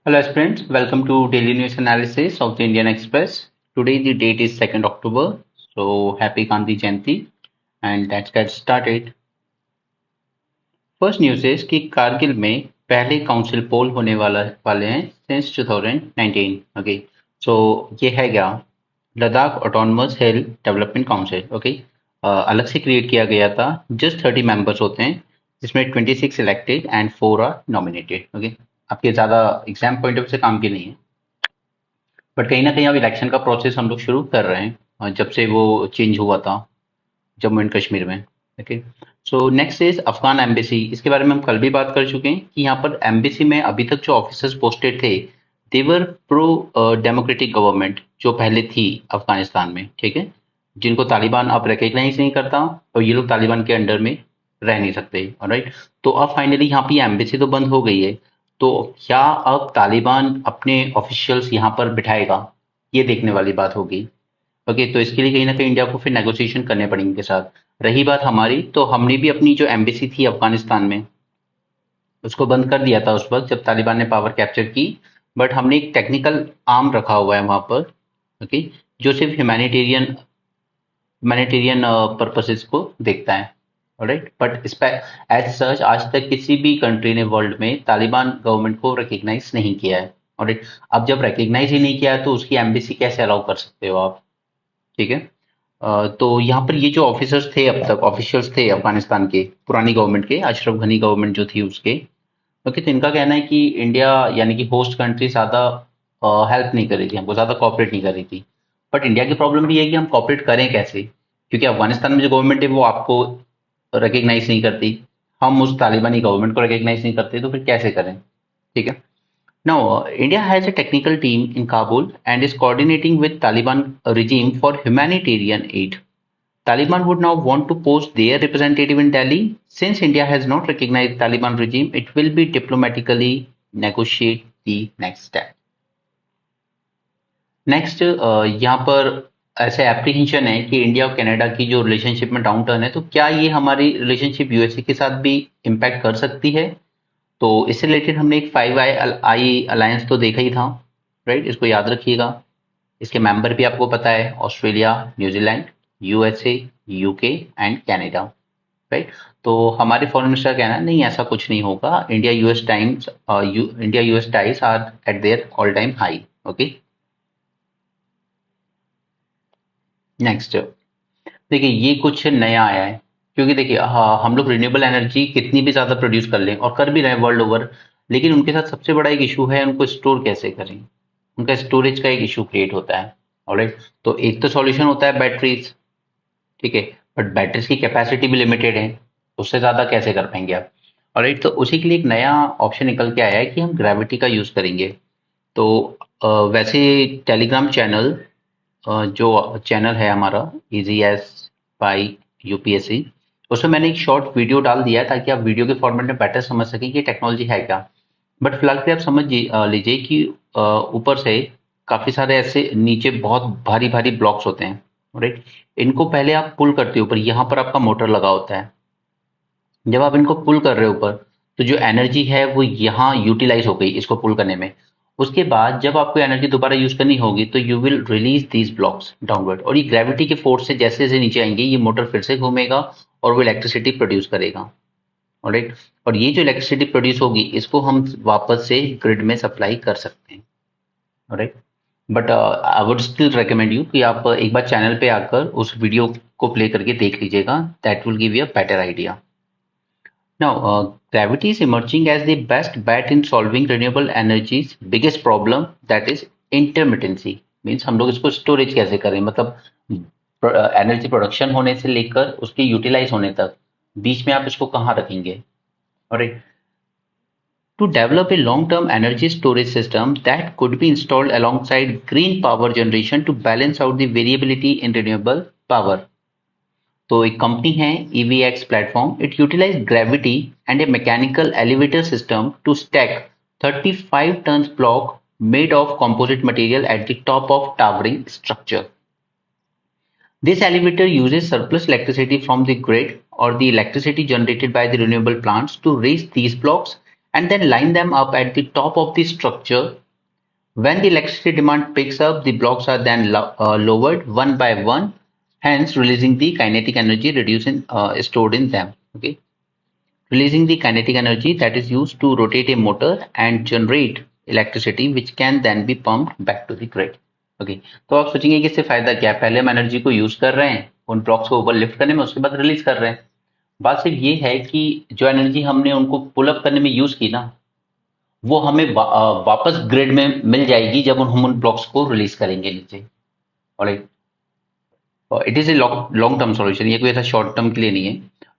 Hello friends, welcome to daily news analysis of the Indian Express. Today the date is 2nd October, so happy Gandhi Jayanti and let's get started. First news is कि कारगिल में पहले council पोल होने वाले हैं since 2019. Okay, so ये है क्या Ladakh autonomous हिल development council. Okay, अलग से क्रिएट किया गया था. जस्ट 30 मेंबर्स होते हैं जिसमें 26 elected and 4 are nominated. Okay, आपके ज्यादा एग्जाम पॉइंट ऑफ से काम के नहीं है, बट कहीं ना कहीं अब इलेक्शन का प्रोसेस हम लोग शुरू कर रहे हैं जब से वो चेंज हुआ था जम्मू एंड कश्मीर में. Okay, so next is Afghan embassy. इसके बारे में हम कल भी बात कर चुके हैं कि यहाँ पर एम्बेसी में अभी तक जो ऑफिसर्स पोस्टेड थे देवर प्रो डेमोक्रेटिक गवर्नमेंट जो पहले थी अफगानिस्तान में. ठीक है, जिनको तालिबान अब रिकग्नाइज नहीं करता और ये लोग तालिबान के अंडर में रह नहीं सकते. राइट, तो अब फाइनली यहाँ पे एम्बेसी तो बंद हो गई है, तो क्या अब तालिबान अपने ऑफिशियल्स यहाँ पर बिठाएगा, ये देखने वाली बात होगी. ओके, तो इसके लिए कहीं ना कहीं इंडिया को फिर नेगोशिएशन करने पड़ेंगे इनके साथ. रही बात हमारी, तो हमने भी अपनी जो एम्बेसी थी अफगानिस्तान में उसको बंद कर दिया था उस वक्त जब तालिबान ने पावर कैप्चर की. बट हमने एक टेक्निकल आर्म रखा हुआ है वहां पर. ओके, जो सिर्फ ह्यूमैनिटेरियन पर्पसेस को देखता है. राइट, बट इस पर एज सच आज तक किसी भी कंट्री ने वर्ल्ड में तालिबान गवर्नमेंट को रिकग्नाइज नहीं किया है. राइट, अब जब रिकग्नाइज ही नहीं किया है तो उसकी एम्बेसी कैसे अलाउ कर सकते हो आप. ठीक है, तो यहाँ पर ये जो ऑफिसर्स थे अब तक ऑफिशियल्स थे अफगानिस्तान के पुरानी गवर्नमेंट के, अशरफ घनी गवर्नमेंट जो थी उसके. ओके, तो इनका कहना है कि इंडिया यानी कि होस्ट कंट्री ज्यादा हेल्प नहीं कर रही थी, हमको ज्यादा कॉपरेट नहीं कर रही थी. बट इंडिया की प्रॉब्लम ये है कि हम कॉपरेट करें कैसे, क्योंकि अफगानिस्तान में जो गवर्नमेंट है वो आपको रिकग्नाइज नहीं करती, हम उस तालिबानी गवर्नमेंट को रिकग्नाइज नहीं करते, तो फिर कैसे करें. ठीक है. Now, India has a technical team in Kabul and is coordinating with Taliban regime for humanitarian aid. Taliban would now want to post their representative in Delhi. Since India has not recognized Taliban regime, it will be diplomatically negotiate the next step. Next, यहाँ पर ऐसे apprehension है कि India और Canada की जो relationship में down turn है, तो क्या ये हमारी रिलेशनशिप यूएसए के साथ भी इम्पैक्ट कर सकती है. तो इससे रिलेटेड हमने एक 5 आई अलायंस तो देखा ही था. राइट, इसको याद रखिएगा. इसके मेंबर भी आपको पता है, Australia, New Zealand, USA, UK and Canada. Right, तो हमारे फॉरेन मिनिस्टर का कहना है नहीं ऐसा कुछ नहीं होगा. India US ties are at their all time high. Okay, next देखिए ये कुछ नया आया है, क्योंकि देखिए हाँ, हम लोग रिन्यूएबल एनर्जी कितनी भी ज्यादा प्रोड्यूस कर लें और कर भी रहे हैं वर्ल्ड ओवर, लेकिन उनके साथ सबसे बड़ा एक इशू है उनको स्टोर कैसे करें. उनका स्टोरेज का एक इशू क्रिएट होता है. ऑलराइट, तो एक तो सॉल्यूशन होता है बैटरीज. ठीक है, बट बैटरीज की कैपेसिटी भी लिमिटेड है, उससे ज्यादा कैसे कर पाएंगे आप. ऑलराइट, तो उसी के लिए एक नया ऑप्शन निकल के आया है कि हम ग्रेविटी का यूज करेंगे. तो वैसे टेलीग्राम चैनल, जो चैनल है हमारा इजी एस बाई यूपीएससी, उसमें मैंने एक शॉर्ट वीडियो डाल दिया है ताकि आप वीडियो के फॉर्मेट में बेटर समझ सकें कि टेक्नोलॉजी है क्या. बट फिलहाल के लिए आप समझ लीजिए कि ऊपर से काफी सारे ऐसे नीचे बहुत भारी भारी ब्लॉक्स होते हैं. राइट, इनको पहले आप पुल करते हो ऊपर, यहाँ पर आपका मोटर लगा होता है. जब आप इनको पुल कर रहे हो ऊपर, तो जो एनर्जी है वो यहाँ यूटिलाइज हो गई इसको पुल करने में. उसके बाद जब आपको एनर्जी दोबारा यूज करनी होगी तो you will release these blocks downward, और ये ग्रेविटी के फोर्स से जैसे जैसे नीचे आएंगे ये मोटर फिर से घूमेगा और वो इलेक्ट्रिसिटी प्रोड्यूस करेगा. ऑलराइट, और ये जो इलेक्ट्रिसिटी प्रोड्यूस होगी इसको हम वापस से ग्रिड में सप्लाई कर सकते हैं. Alright, but I would still recommend you कि आप एक बार चैनल पे आकर उस वीडियो को प्ले करके देख लीजिएगा. That will give you a better idea. Now, gravity is emerging as the best bet in solving renewable energy's biggest problem, that is intermittency. Means हम लोग इसको स्टोरेज कैसे करें, मतलब एनर्जी प्रोडक्शन होने से लेकर उसके यूटिलाइज होने तक बीच में आप इसको कहाँ रखेंगे. Alright. To develop a long-term energy storage system that could be installed alongside green power generation to balance out the variability in renewable power. तो एक कंपनी है EVX platform. It utilize gravity and a mechanical elevator system to stack 35 tons block made of composite material at the top of towering structure. This elevator uses surplus electricity from the grid or the electricity generated by the renewable plants to raise these blocks and then line them up at the top of the structure. When the electricity demand picks up, the blocks are then lowered one by one, hence releasing the kinetic energy stored in them. Okay, releasing the kinetic energy that is used to rotate a motor and generate electricity, which can then be pumped back to the grid. Okay, तो आप सोचेंगे कि इससे फायदा क्या है? पहले हम एनर्जी को यूज कर रहे हैं उन ब्लॉक्स को ऊपर लिफ्ट करने में, उसके बाद रिलीज कर रहे हैं। बात सिर्फ ये है कि जो एनर्जी हमने उनको पुल अप करने में यूज की ना, वो हमें वापस ग्रिड में मिल जाएगी जब हम उन ब्लॉक्स को रिलीज करेंगे नीचे। Alright, it is a long term solution, ये कोई ऐसा शॉर्ट टर्म के लिए नहीं है।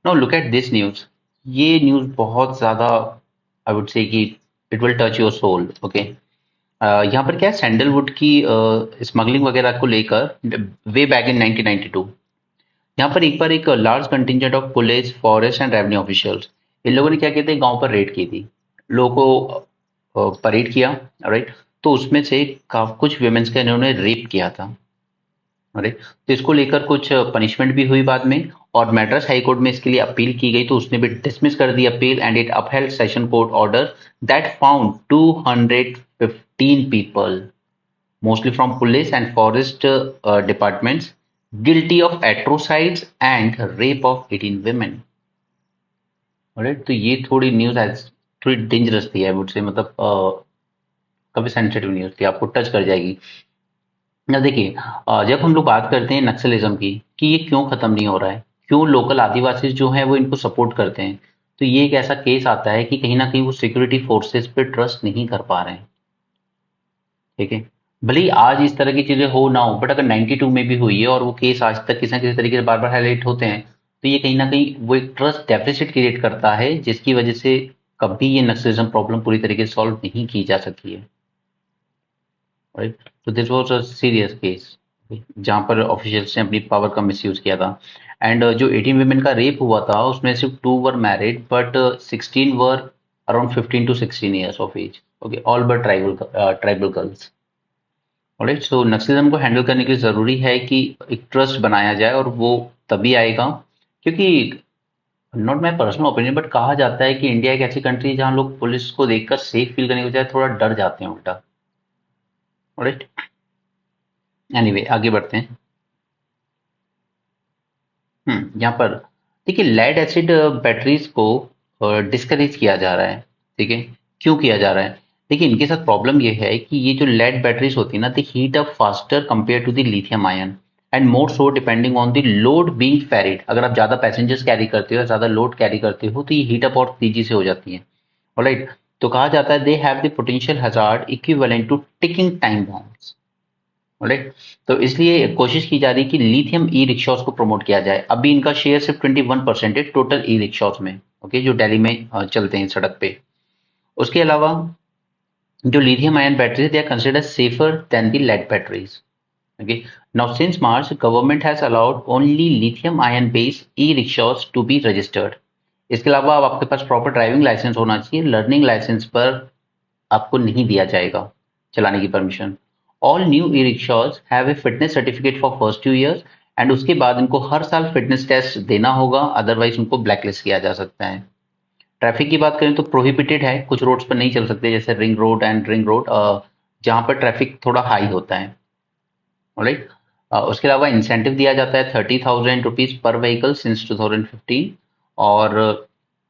Now look at this news. ये न्यूज बहुत ज्यादा, आई वुड से कि it will touch your soul. Okay, यहाँ पर क्या है, सैंडलवुड की स्मगलिंग वगैरह को लेकर वे बैक इन 1992 यहाँ पर एक बार एक large contingent of police, forest and revenue officials, इन लोगों ने क्या कहते हैं, गांव पर रेड की थी, लोगों को परेड किया। राइट, तो उसमें से कुछ वुमेन्स का इन्होंने रेप किया था। राइट, तो इसको लेकर कुछ पनिशमेंट भी हुई बाद में, और मैड्रास हाई कोर्ट में इसके लिए अपील की गई, तो उसने भी डिसमिस कर दी appeal, and it upheld session court order that found 215 people, mostly from police and forest departments, guilty of atrocides and rape of 18 women. Right, तो ये थोड़ी न्यूज थोड़ी डेंजरस थी, आई वुड से, मतलब काफी सेंसिटिव न्यूज थी, आपको टच कर जाएगी ना। देखिए, जब हम लोग बात करते हैं नक्सलिज्म की कि ये क्यों खत्म नहीं हो रहा है, क्यों लोकल आदिवासी जो हैं वो इनको सपोर्ट करते हैं, तो ये एक ऐसा केस आता है कि कहीं ना कहीं वो सिक्योरिटी फोर्सेस पे ट्रस्ट नहीं कर पा रहे हैं। ठीक है, भले ही आज इस तरह की चीजें हो ना हो, बट अगर 92 में भी हुई है और वो केस आज तक किसी ना किसी तरीके से बार बार हाईलाइट होते हैं, तो ये कहीं ना कहीं वो एक ट्रस्ट डेफिसिट क्रिएट करता है, जिसकी वजह से कभी ये नक्सलिज्म प्रॉब्लम पूरी तरीके से सॉल्व नहीं की जा सकी है। राइट, तो this was a serious case जहां पर ऑफिशियल्स ने अपनी पावर का मिसयूज किया था। एंड जो 18 वुमेन का रेप हुआ था, उसमें सिर्फ 2 were married, but 16 were around 15 to 16 years of age. Okay, all but tribal girls. Alright, so Naxalism को हैंडल करने के लिए जरूरी है कि एक ट्रस्ट बनाया जाए, और वो तभी आएगा, क्योंकि not my personal opinion, but कहा जाता है कि इंडिया एक ऐसी कंट्री है जहां लोग पुलिस को देखकर सेफ फील करने के बजाय थोड़ा डर जाते हैं उल्टा। ऑलराइट, एनीवे आगे बढ़ते हैं। यहाँ पर देखिए, लेड एसिड बैटरीज को डिस्करेज किया जा रहा है। ठीक है, क्यों किया जा रहा है? देखिए, इनके साथ प्रॉब्लम ये है कि ये जो लेड बैटरीज होती है ना, they heat up faster compare to the lithium ion, and more so depending on the load being carried. अगर आप ज्यादा पैसेंजर्स कैरी करते हो या ज्यादा लोड कैरी करते हो, तो ये हीट अप और तेजी से हो जाती है। ऑलराइट, तो कहा जाता है they have the potential hazard equivalent to ticking time bombs. Right, तो इसलिए कोशिश की जा रही है कि लिथियम ई रिक्शास को प्रमोट किया जाए। अभी इनका शेयर सिर्फ 21% है टोटल ई रिक्शास में। ओके, जो दिल्ली में चलते हैं सड़क पे। उसके अलावा जो lithium ion batteries, they are considered safer than the lead batteries. Okay, now since March government has allowed only lithium ion based e rickshaws to be registered. इसके अलावा अब आपके पास प्रॉपर ड्राइविंग लाइसेंस होना चाहिए, लर्निंग लाइसेंस पर आपको नहीं दिया जाएगा चलाने की permission. All new E rickshaws have a fitness certificate for first 2 years, and उसके बाद इनको हर साल फिटनेस टेस्ट देना होगा, अदरवाइज उनको ब्लैकलिस्ट किया जा सकता है। ट्रैफिक की बात करें तो प्रोहिबिटेड है, कुछ रोड्स पर नहीं चल सकते, जैसे रिंग रोड जहां पर ट्रैफिक थोड़ा हाई होता है। राइट, उसके अलावा इंसेंटिव दिया जाता है 30,000 रुपीज पर व्हीकल सिंस 2015, और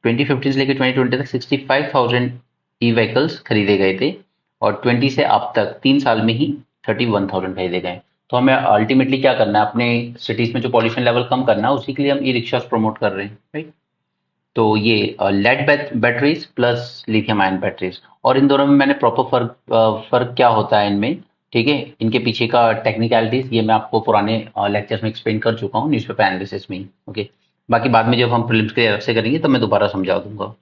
2015 से लेकर 2020 तक 65,000 ई व्हीकल्स खरीदे गए थे, और 20 से अब तक 3 साल में ही 31,000 खरीदे गए। तो हमें अल्टीमेटली क्या करना है, अपने सिटीज में जो पॉल्यूशन लेवल कम करना है, उसी के लिए हम ई रिक्शा प्रमोट कर रहे हैं। राइट, तो ये lead batteries plus lithium ion batteries, और इन दोनों में मैंने प्रॉपर फर्क क्या होता है इनमें, ठीक है, इनके पीछे का टेक्निकलिटीज, ये मैं आपको पुराने लेक्चर्स में एक्सप्लेन कर चुका हूँ न्यूज़पेपर एनालिसिस में ही। ओके, बाकी बाद में जब हम प्रीलिम्स के अलग से करेंगे तो मैं दोबारा समझा दूंगा।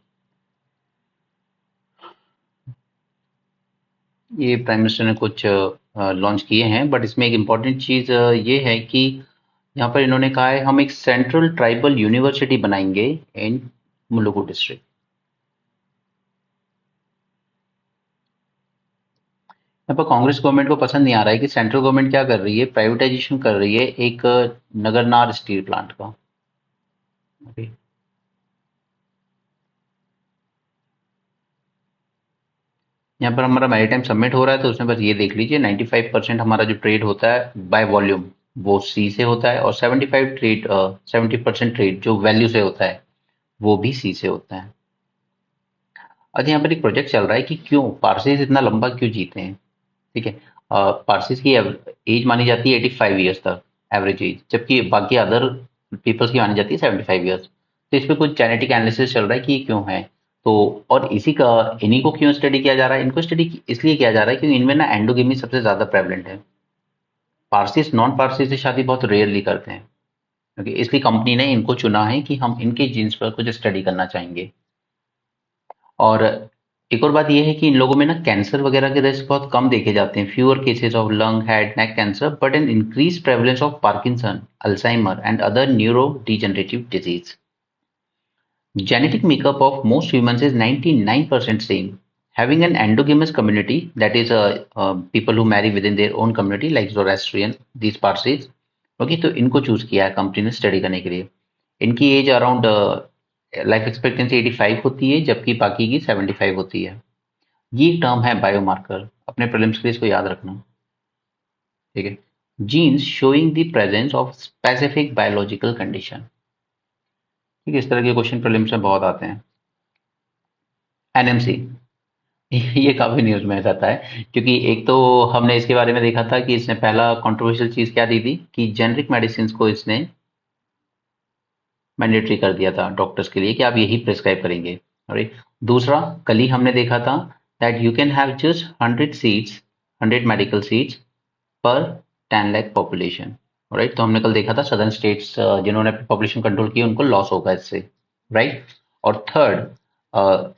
ये प्राइम मिनिस्टर ने कुछ लॉन्च किए हैं, बट इसमें एक इम्पॉर्टेंट चीज़ ये है कि यहाँ पर इन्होंने कहा है हम एक सेंट्रल ट्राइबल यूनिवर्सिटी बनाएंगे इन मुलुगु डिस्ट्रिक्ट। यहाँ पर कांग्रेस गवर्नमेंट को पसंद नहीं आ रहा है कि सेंट्रल गवर्नमेंट क्या कर रही है, प्राइवेटाइजेशन कर रही है एक नगरनार स्टील प्लांट का। ओके, यहाँ पर हमारा मैरीटाइम सबमिट हो रहा है, तो उसमें बस ये देख लीजिए 95% हमारा जो ट्रेड होता है बाय वॉल्यूम वो सी से होता है, और 70% ट्रेड जो वैल्यू से होता है वो भी सी से होता है। अच्छा, यहाँ पर एक प्रोजेक्ट चल रहा है कि क्यों पारसीज इतना लंबा क्यों जीते हैं। ठीक है, पारसीज की एज मानी जाती है 85 ईयर्स तक, एवरेज एज, जबकि बाकी अदर पीपल्स की मानी जाती है 75 ईयर्स। तो इस पे कुछ जेनेटिक एनालिसिस चल रहा है कि ये क्यों है। तो और इन्हीं को क्यों स्टडी किया जा रहा है, इनको स्टडी इसलिए किया जा रहा है क्योंकि इनमें ना एंडोगेमी सबसे ज्यादा प्रेवलेंट है। पारसीज नॉन पारसी से शादी बहुत रेयरली करते हैं। ओके, इसलिए कंपनी ने इनको चुना है कि हम इनके जीन्स पर कुछ स्टडी करना चाहेंगे। और एक और बात ये है कि इन लोगों में ना कैंसर वगैरह के रिस्क बहुत कम देखे जाते हैं, fewer cases of lung, head, neck cancer, but an increase prevalence of Parkinson, Alzheimer and other neuro degenerative disease. Genetic makeup of most humans is 99% same. Having an endogamous community, that is, people who marry within their own community, like Zoroastrian, these Parsis, okay, तो इनको choose किया है company ने study करने के लिए। इनकी age around life expectancy 85 होती है, जबकि बाकी की 75 होती है। ये टर्म है बायोमार्कर, अपने प्रीलिम्स के लिए इसको याद रखना। ठीक है, genes showing the presence of specific biological condition. ठीक है, इस तरह के क्वेश्चन प्रीलिम्स में बहुत आते हैं। एनएमसी, ये काफी न्यूज में रहता है, क्योंकि एक तो हमने इसके बारे में देखा था कि इसने पहला कंट्रोवर्शियल चीज क्या दी थी कि जेनरिक मेडिसिन को इसने मैंडेटरी कर दिया था डॉक्टर्स के लिए कि आप यही प्रिस्क्राइब करेंगे। राइट, दूसरा कल ही हमने देखा था that you can have just 100 seats, 100 medical seats पर 10 लाख पॉपुलेशन। राइट, तो हमने कल देखा था सदर्न स्टेट्स जिन्होंने पॉपुलेशन कंट्रोल की उनको लॉस होगा इससे। राइट, और थर्ड,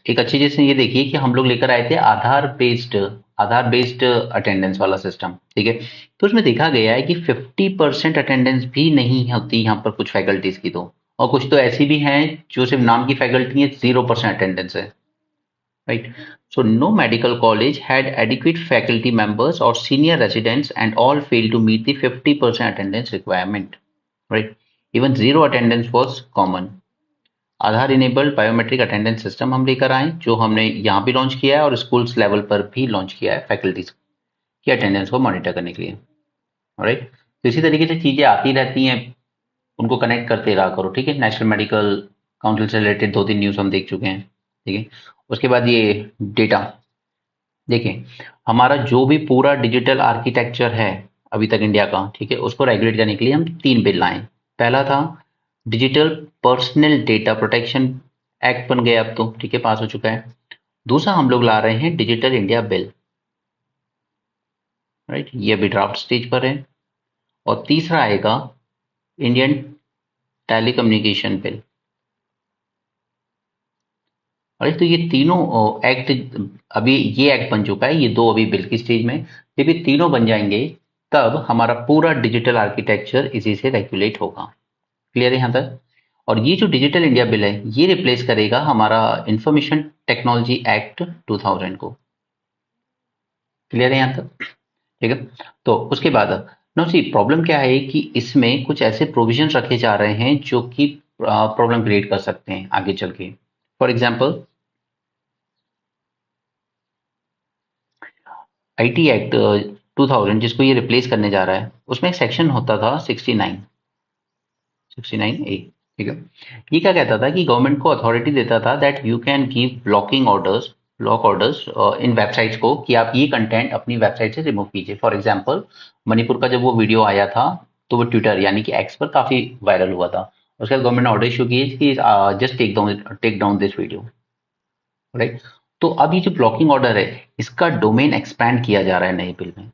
एक अच्छी चीज ये देखिए कि हम लोग लेकर आए थे आधार बेस्ड अटेंडेंस वाला सिस्टम। ठीक है, तो उसमें देखा गया है कि 50% अटेंडेंस भी नहीं होती यहाँ पर कुछ फैकल्टीज की, तो और कुछ तो ऐसी भी हैं जो सिर्फ नाम की फैकल्टी है, 0% अटेंडेंस है। Right. So no medical college had adequate faculty members or senior residents, and all failed to meet the 50% attendance requirement. Right. Even zero attendance was common. Aadhaar enabled biometric attendance system हम लेकर आए, जो हमने यहाँ भी launch किया है और स्कूल्स लेवल पर भी लॉन्च किया है फैकल्टीज की अटेंडेंस को मॉनिटर करने के लिए। राइट, तो इसी तरीके से चीजें आती रहती हैं, उनको कनेक्ट करते रहा करो। ठीक है, नेशनल मेडिकल काउंसिल से रिलेटेड 2-3 न्यूज हम देख चुके हैं। ठीक है, उसके बाद ये डेटा देखिए, हमारा जो भी पूरा डिजिटल आर्किटेक्चर है अभी तक इंडिया का, ठीक है, उसको रेगुलेट करने के लिए हम 3 बिल लाए। पहला था digital personal data protection act, बन गया अब तो, ठीक है, पास हो चुका है। दूसरा हम लोग ला रहे हैं डिजिटल इंडिया बिल। राइट, ये अभी ड्राफ्ट स्टेज पर है। और तीसरा आएगा इंडियन टेलीकम्युनिकेशन बिल। अरे, तो ये तीनों एक्ट, अभी ये एक्ट बन चुका है, ये दो अभी बिल की स्टेज में। जब ये तीनों बन जाएंगे तब हमारा पूरा डिजिटल आर्किटेक्चर इसी से रेगुलेट होगा। क्लियर है यहाँ तक। और ये जो डिजिटल इंडिया बिल है ये रिप्लेस करेगा हमारा इंफॉर्मेशन टेक्नोलॉजी एक्ट 2000 को। क्लियर है यहाँ तक। ठीक है, तो उसके बाद नो सी प्रॉब्लम क्या है कि इसमें कुछ ऐसे प्रोविजंस रखे जा रहे हैं जो कि प्रॉब्लम क्रिएट कर सकते हैं आगे चल के। फॉर एग्जाम्पल, आईटी एक्ट 2000 जिसको ये रिप्लेस करने जा रहा है, उसमें एक सेक्शन होता था 69A। ठीक है, ये क्या कहता था कि गवर्नमेंट को अथॉरिटी देता था that you can give block orders in websites को कि आप ये कंटेंट अपनी वेबसाइट से रिमूव कीजिए। फॉर एग्जाम्पल, मणिपुर का जब वो वीडियो आया था तो वो ट्विटर यानी कि एक्स पर काफी वायरल हुआ था। उसके बाद गवर्नमेंट ने ऑर्डर इशू किए कि just take down this video. Right, तो अब ये जो ब्लॉकिंग ऑर्डर है इसका डोमेन एक्सपैंड किया जा रहा है नए बिल में।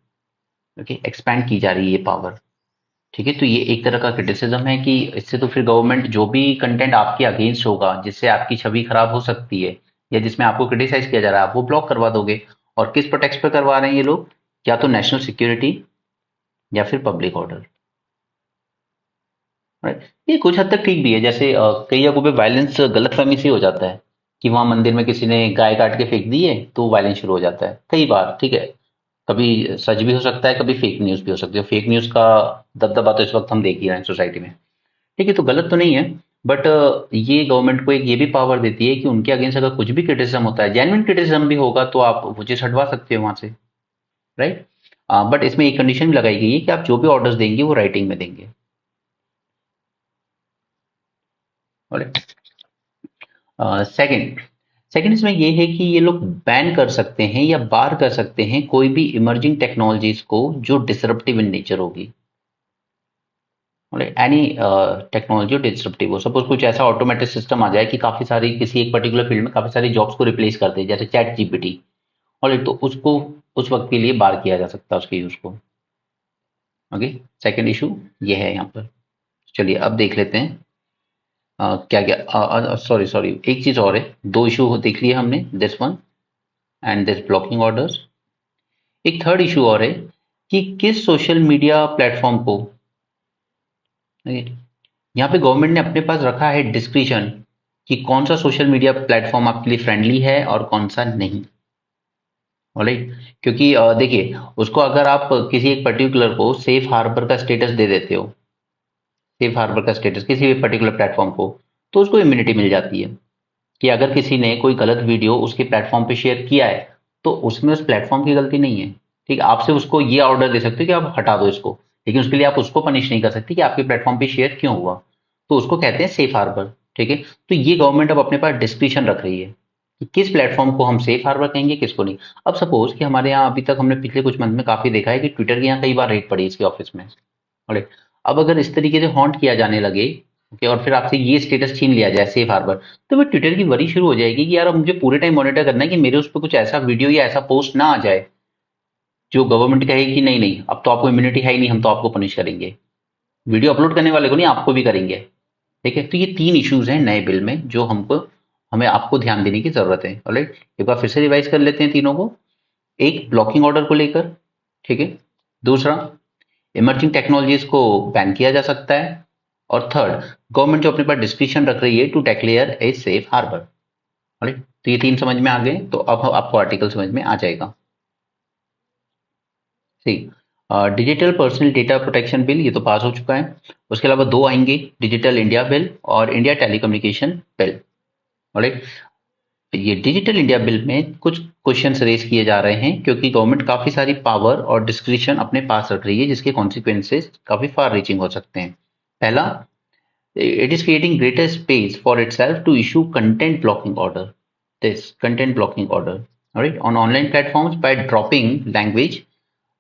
ओके, एक्सपैंड की जा रही है ये पावर। ठीक है, तो ये एक तरह का क्रिटिसिज्म है कि इससे तो फिर गवर्नमेंट जो भी कंटेंट आपके अगेंस्ट होगा, जिससे आपकी छवि खराब हो सकती है या जिसमें आपको क्रिटिसाइज किया जा रहा है, आप वो ब्लॉक करवा दोगे। और किस प्रोटेक्ट पर करवा रहे हैं ये लोग, या तो नेशनल सिक्योरिटी या फिर पब्लिक ऑर्डर। राइट, ये कुछ हद तक ठीक भी है। जैसे कई जगहों पे वायलेंस गलतफहमी से हो जाता है कि वहां मंदिर में किसी ने गाय काट के फेंक दी है तो वायलेंस शुरू हो जाता है कई बार। ठीक है, कभी सच भी हो सकता है, कभी फेक न्यूज भी हो सकती है। फेक न्यूज का दबदबा तो इस वक्त हम देख ही रहे हैं सोसाइटी में। ठीक है, तो गलत तो नहीं है, बट ये गवर्नमेंट को एक ये भी पावर देती है कि उनके अगेंस्ट अगर कुछ भी क्रिटिसिज्म होता है, जेन्युइन क्रिटिसिज्म भी होगा, तो आप वो चीज हटवा सकते हो वहां से, राइट। बट इसमें एक कंडीशन भी लगाई गई है कि आप जो भी ऑर्डर्स देंगे वो राइटिंग में देंगे। सेकंड सेकंड इसमें ये है कि ये लोग बैन कर सकते हैं या बार कर सकते हैं कोई भी इमर्जिंग टेक्नोलॉजीज को जो डिसरप्टिव इन नेचर होगी। एनी टेक्नोलॉजी डिसरप्टिव हो, सपोज कुछ ऐसा ऑटोमेटिक सिस्टम आ जाए कि काफी सारी किसी एक पर्टिकुलर फील्ड में काफी सारी जॉब्स को रिप्लेस कर दे, जैसे चैट जीपीटी। और तो उसको उस वक्त के लिए बार किया जा सकता है उसके यूज को। ओके, सेकंड इशू ये है यहाँ पर। चलिए अब देख लेते हैं क्या क्या, सॉरी सॉरी, एक चीज और है, दो इशू देख लिए हमने, this one and this blocking orders. एक थर्ड इशू और है कि किस सोशल मीडिया प्लेटफॉर्म को, यहाँ पे गवर्नमेंट ने अपने पास रखा है डिस्क्रिशन कि कौन सा सोशल मीडिया प्लेटफॉर्म आपके लिए फ्रेंडली है और कौन सा नहीं। ऑलराइट, क्योंकि देखिए, उसको अगर आप किसी एक पर्टिकुलर को सेफ हार्बर का स्टेटस दे देते हो, सेफ हार्बर का स्टेटस किसी भी पर्टिकुलर प्लेटफॉर्म को, तो उसको इम्यूनिटी मिल जाती है कि अगर किसी ने कोई गलत वीडियो उसके प्लेटफॉर्म पे शेयर किया है, तो उसमें उस प्लेटफॉर्म की गलती नहीं है। ठीक है, आपसे उसको ये ऑर्डर दे सकते हो कि आप हटा दो इसको, लेकिन उसके लिए आप उसको पनिश नहीं कर सकते कि आपके प्लेटफॉर्म पे शेयर क्यों हुआ। तो उसको कहते हैं सेफ हार्बर। ठीक है, तो ये गवर्नमेंट अब अपने पास डिस्क्रिप्शन रख रही है कि किस प्लेटफॉर्म को हम सेफ हार्बर कहेंगे, किसको नहीं। अब सपोज कि हमारे यहाँ अभी तक हमने पिछले कुछ मंथ में काफी देखा है कि ट्विटर के यहाँ कई बार रेड पड़ी इसके ऑफिस में। राइट, अब अगर इस तरीके से हॉन्ट किया जाने लगे, ओके, और फिर आपसे ये स्टेटस छीन लिया जाए सेफ हार्बर, तो फिर ट्विटर की वरी शुरू हो जाएगी कि यार अब मुझे पूरे टाइम मॉनिटर करना है कि मेरे उस पर कुछ ऐसा वीडियो या ऐसा पोस्ट ना आ जाए जो गवर्नमेंट कहे कि नहीं नहीं, अब तो आपको इम्यूनिटी है ही नहीं, हम तो आपको पनिश करेंगे। वीडियो अपलोड करने वाले को नहीं, आपको भी करेंगे। ठीक है, तो ये तीन इश्यूज हैं नए बिल में जो हमें आपको ध्यान देने की जरूरत है। ऑलराइट, एक बार फिर से रिवाइज कर लेते हैं तीनों को। एक, ब्लॉकिंग ऑर्डर को लेकर। ठीक है, दूसरा, इमर्जिंग टेक्नोलॉजीज को बैन किया जा सकता है। और थर्ड, गवर्नमेंट जो अपने पास डिस्क्रिप्शन रख रही है to declare a safe harbour. Right, तो ये तीन समझ में आ गए, तो अब आपको आर्टिकल समझ में आ जाएगा। ठीक, digital personal data protection bill ये तो पास हो चुका है। उसके अलावा दो आएंगे, डिजिटल इंडिया बिल और इंडिया टेलीकम्युनिकेशन बिल। राइट, ये डिजिटल इंडिया बिल में कुछ क्वेश्चंस रेज किए जा रहे हैं क्योंकि गवर्नमेंट काफी सारी पावर और डिस्क्रिप्शन अपने पास रख रही है जिसके कॉन्सिक्वेंसेस काफी फार रीचिंग हो सकते हैं। पहला, it is creating greater space for itself to issue content blocking order. This content blocking order, all right, on online platforms by dropping language,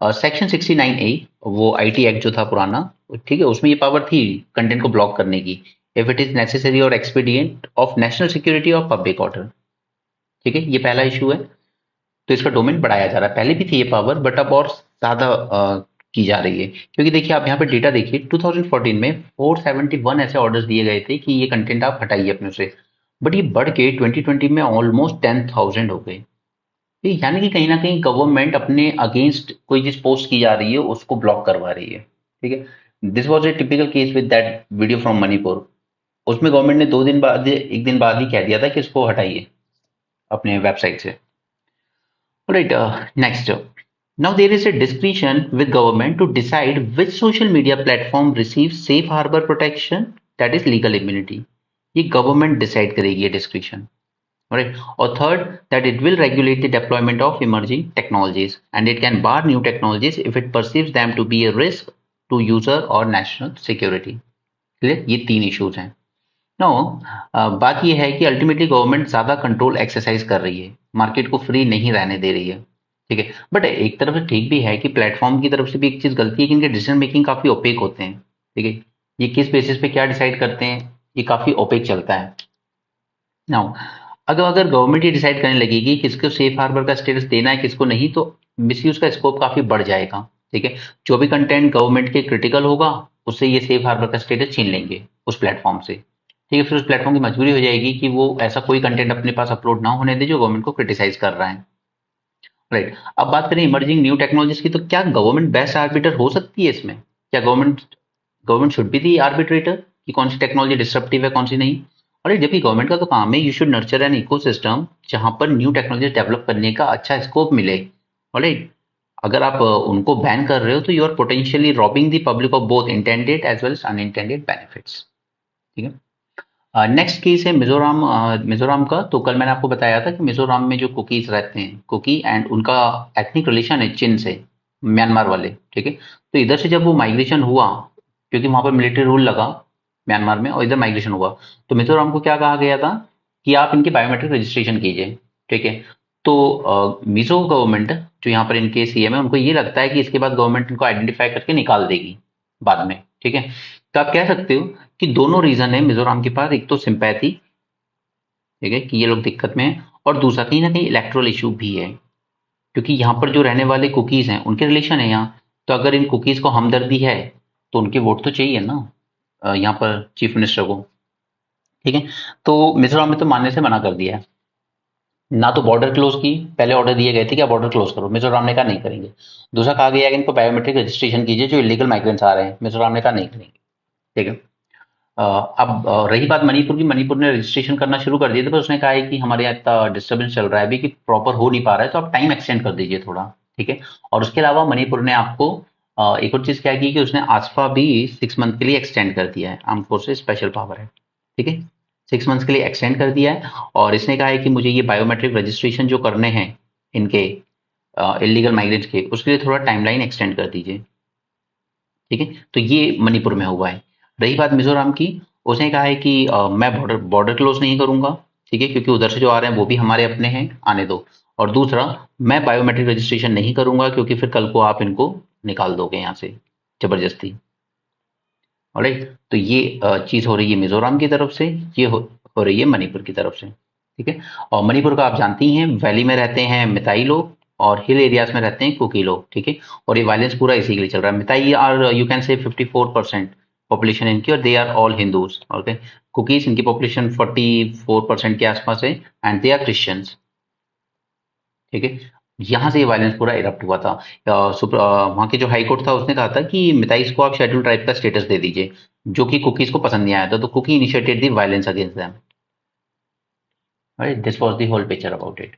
section 69A, वो आईटी एक्ट जो था पुराना, ठीक है, उसमें ये पावर थी कंटेंट को ब्लॉक करने की, इफ इट इज नेसेसरी और एक्सपीडियंट ऑफ नेशनल सिक्योरिटी और पब्लिक ऑर्डर। ठीक है, ये पहला इशू है, तो इसका डोमेन बढ़ाया जा रहा है। पहले भी थी ये पावर, बट अब और ज्यादा की जा रही है, क्योंकि देखिए आप यहाँ पे डेटा देखिए, 2014 में 471 ऐसे ऑर्डर्स दिए गए थे कि ये कंटेंट आप हटाइए अपने से, बट ये बढ़ के 2020 में ऑलमोस्ट 10,000 हो गए। तो यानी कि कहीं ना कहीं गवर्नमेंट अपने अगेंस्ट कोई चीज पोस्ट की जा रही है उसको ब्लॉक करवा रही है। ठीक है, this was a typical case with that video from Manipur. उसमें गवर्नमेंट ने 2 दिन बाद, एक दिन बाद ही कह दिया था कि इसको हटाइए अपने वेबसाइट से। Alright, next. Now there is a discretion with government to decide which social media platform receives safe harbor protection, that is legal immunity. ये government decide करेगी ये discretion. Alright. और third, that it will regulate the deployment of emerging technologies and it can bar new technologies if it perceives them to be a risk to user or national security. clear? ये तीन issues हैं। No, बात यह है कि ultimately government ज्यादा control exercise कर रही है, मार्केट को फ्री नहीं रहने दे रही है। ठीक है, बट एक तरफ से ठीक भी है कि प्लेटफॉर्म की तरफ से भी एक चीज गलती है कि इनके डिसीजन मेकिंग काफी ओपेक होते हैं। ठीक है, ये किस बेसिस पे क्या डिसाइड करते हैं, ये काफी ओपेक चलता है। नाउ, अगर अगर गवर्नमेंट ये डिसाइड करने लगेगी कि किसको सेफ हार्बर का स्टेटस देना है किसको नहीं, तो मिसयूज का स्कोप काफी बढ़ जाएगा। ठीक है, जो भी कंटेंट गवर्नमेंट के क्रिटिकल होगा उससे ये सेफ हार्बर का स्टेटस छीन लेंगे उस प्लेटफॉर्म से। ठीक है, फिर उस प्लेटफॉर्म की मजबूरी हो जाएगी कि वो ऐसा कोई कंटेंट अपने पास अपलोड ना होने दे जो गवर्नमेंट को क्रिटिसाइज कर रहा है। राइट, अब बात करें इमर्जिंग न्यू टेक्नोलॉजीज की, तो क्या गवर्नमेंट बेस्ट आर्बिटर हो सकती है इसमें? क्या government government should be the arbitrator कि कौन सी टेक्नोलॉजी डिसरप्टिव है कौन सी नहीं? और जबकि गवर्नमेंट का तो काम है, you should nurture an ecosystem जहां पर न्यू टेक्नोलॉजी डेवलप करने का अच्छा स्कोप मिले। राइट, अगर आप उनको बैन कर रहे हो तो you are potentially robbing the public of both intended as well as unintended benefits. ठीक है, नेक्स्ट केस है मिजोरम। मिजोरम का तो कल मैंने आपको बताया था कि मिजोरम में जो कुकीज रहते हैं, कुकी एंड उनका एथनिक रिलेशन है चीन से, म्यांमार वाले, ठीक है। तो इधर से जब वो माइग्रेशन हुआ, क्योंकि वहां पर मिलिट्री रूल लगा म्यांमार में और इधर माइग्रेशन हुआ, तो मिजोरम को क्या कहा गया था कि आप इनकी बायोमेट्रिक रजिस्ट्रेशन कीजिए, ठीक है। तो मिजो गवर्नमेंट जो यहाँ पर इनके सीएम है, उनको ये लगता है कि इसके बाद गवर्नमेंट इनको आइडेंटिफाई करके निकाल देगी बाद में, ठीक है। तो आप कह सकते हो कि दोनों रीजन है मिजोरम के पास, एक तो सिंपैथी, ठीक है, कि ये लोग दिक्कत में हैं, और दूसरा कहीं ना कहीं इलेक्ट्रल इशू भी है, क्योंकि यहाँ पर जो रहने वाले कुकीज हैं उनके रिलेशन है यहाँ। तो अगर इन कुकीज को हमदर्दी है तो उनके वोट तो चाहिए ना यहाँ पर चीफ मिनिस्टर को, ठीक है। तो मिजोरम में तो मानने से मना कर दिया है। ना तो बॉर्डर क्लोज की, पहले ऑर्डर दिए गए थे कि आप बॉर्डर क्लोज करो, मिजोरम ने कहा नहीं करेंगे। दूसरा कहा गया कि इनको बायोमेट्रिक रजिस्ट्रेशन कीजिए जो इलीगल माइग्रेंट्स आ रहे हैं, मिजोरम ने कहा नहीं करेंगे, ठीक है। अब रही बात मणिपुर की, मणिपुर ने रजिस्ट्रेशन करना शुरू कर दिया था, पर उसने कहा है कि हमारे यहाँ इतना डिस्टर्बेंस चल रहा है अभी कि प्रॉपर हो नहीं पा रहा है, तो आप टाइम एक्सटेंड कर दीजिए थोड़ा, ठीक है। और उसके अलावा मणिपुर ने आपको एक और चीज क्या की कि उसने आसफा भी 6 मंथ के लिए एक्सटेंड कर दिया है, आर्म फोर्सेस स्पेशल पावर है, ठीक है। 6 मंथ्स के लिए एक्सटेंड कर दिया है, और इसने कहा है कि मुझे ये बायोमेट्रिक रजिस्ट्रेशन जो करने हैं इनके इलीगल माइग्रेंट्स के, उसके लिए थोड़ा टाइमलाइन एक्सटेंड कर दीजिए, ठीक है। तो ये मणिपुर में हुआ है। रही बात मिजोरम की, उसने कहा है कि मैं बॉर्डर बॉर्डर क्लोज नहीं करूंगा, ठीक है, क्योंकि उधर से जो आ रहे हैं वो भी हमारे अपने हैं, आने दो। और दूसरा, मैं बायोमेट्रिक रजिस्ट्रेशन नहीं करूंगा क्योंकि फिर कल को आप इनको निकाल दोगे यहाँ से जबरदस्ती। ऑलराइट, तो ये चीज हो रही है मिजोरम की तरफ से, ये हो रही है मणिपुर की तरफ से, ठीक है। और मणिपुर का आप जानती हैं, वैली में रहते हैं मिताई लोग और हिल एरियाज में रहते हैं कुकी लोग, ठीक है। और ये वायलेंस पूरा इसी के लिए चल रहा है। मिताई are, you can say 54% population इनकी, और they are all Hindus, okay. Kukis इनकी पॉपुलेशन 44% के आसपास है, एंड दे आर क्रिश्चियंस, ठीक है। यहाँ से ये वायलेंस पूरा इरप्ट हुआ था। वहाँ के जो हाई कोर्ट था उसने कहा था कि मिताईज को आप शेड्यूल ट्राइब का स्टेटस दे दीजिए, जो कि कुकीज को पसंद नहीं आया था, तो Kuki initiated the violence against them, right. This was the whole picture about it,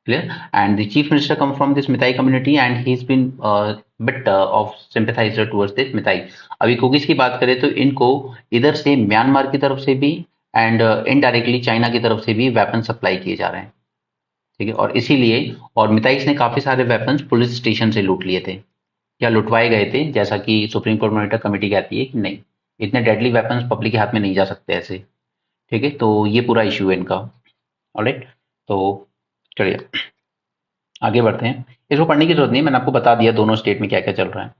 clear. And the chief minister come from this Mitai community, and he's been bit of sympathizer towards this Mitai. अभी cookies की बात करें तो इनको इधर से Myanmar की तरफ से भी एंड इनडायरेक्टली चाइना की तरफ से भी वेपन सप्लाई किए जा रहे हैं, ठीक है। और इसीलिए, और मिताइस ने काफी सारे वेपन्स पुलिस स्टेशन से लूट लिए थे या लुटवाए गए थे, जैसा कि सुप्रीम कोर्ट मॉनिटर कमेटी कहती है कि नहीं, इतने डेडली वेपन्स पब्लिक के हाथ में नहीं जा सकते ऐसे, ठीक है। तो ये पूरा इशू है इनका, ऑलराइट। तो चलिए आगे बढ़ते हैं। इसको पढ़ने की जरूरत नहीं है, मैंने आपको बता दिया दोनों स्टेट में क्या क्या चल रहा है।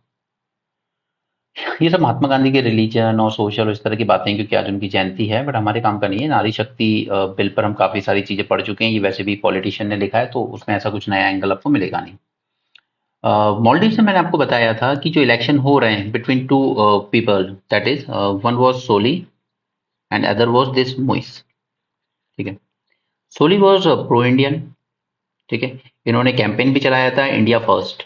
ये सब महात्मा गांधी के रिलीजन और सोशल और इस तरह की बातें, क्योंकि आज उनकी जयंती है, बट हमारे काम का नहीं है। नारी शक्ति बिल पर हम काफी सारी चीजें पढ़ चुके हैं, ये वैसे भी पॉलिटिशियन ने लिखा है, तो उसमें ऐसा कुछ नया एंगल आपको मिलेगा नहीं। मालदीव से मैंने आपको बताया था कि जो इलेक्शन हो रहे हैं between two people, that is one was Solih and other was this Muizzu, ठीक है। सोली वाज प्रो इंडियन, ठीक है। इन्होंने कैंपेन भी चलाया था इंडिया फर्स्ट,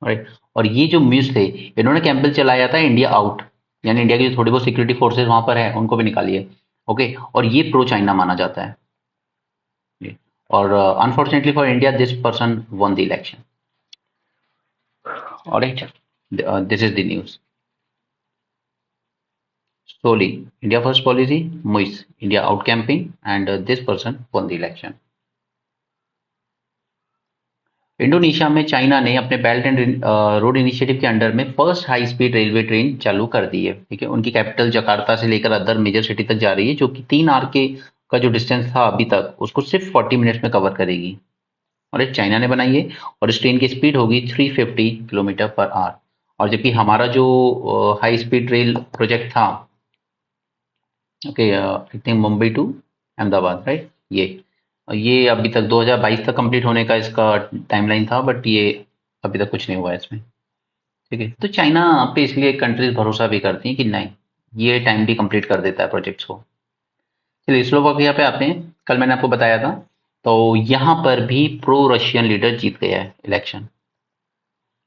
राइट। और ये जो म्यूज थे, इन्होंने कैंपेन चलाया था इंडिया आउट, यानी इंडिया की जो थोड़ी बहुत सिक्योरिटी फोर्सेज वहां पर है उनको भी निकालिए, ओके। और ये प्रो चाइना माना जाता है ये। और unfortunately for India this person won the election, alright. This is the news. Solih India first policy, Muizzu India out campaign, and this person won the election. Indonesia में चाइना ने अपने बेल्ट एंड रोड इनिशिएटिव के under में first high speed railway train चालू कर दी है, ठीक है। उनकी कैपिटल जकार्ता से लेकर अदर मेजर सिटी तक जा रही है, जो कि 3 आवर के का जो डिस्टेंस था अभी तक, उसको सिर्फ 40 मिनट्स में कवर करेगी, और एक चाइना ने बनाई है। और इस ट्रेन की स्पीड होगी 350 किलोमीटर पर आवर। और जबकि हमारा जो हाई स्पीड रेल प्रोजेक्ट था, okay, I think Mumbai to Ahmedabad, right, ये अभी तक 2022 तक कंप्लीट होने का इसका टाइमलाइन था, बट ये अभी तक कुछ नहीं हुआ है इसमें, ठीक है। तो चाइना पे इसलिए कंट्रीज भरोसा भी करती हैं कि नहीं, ये टाइम भी कंप्लीट कर देता है प्रोजेक्ट्स को। चलिए स्लोवाकिया पे आते हैं। कल मैंने आपको बताया था, तो यहाँ पर भी प्रो रशियन लीडर जीत गया है इलेक्शन,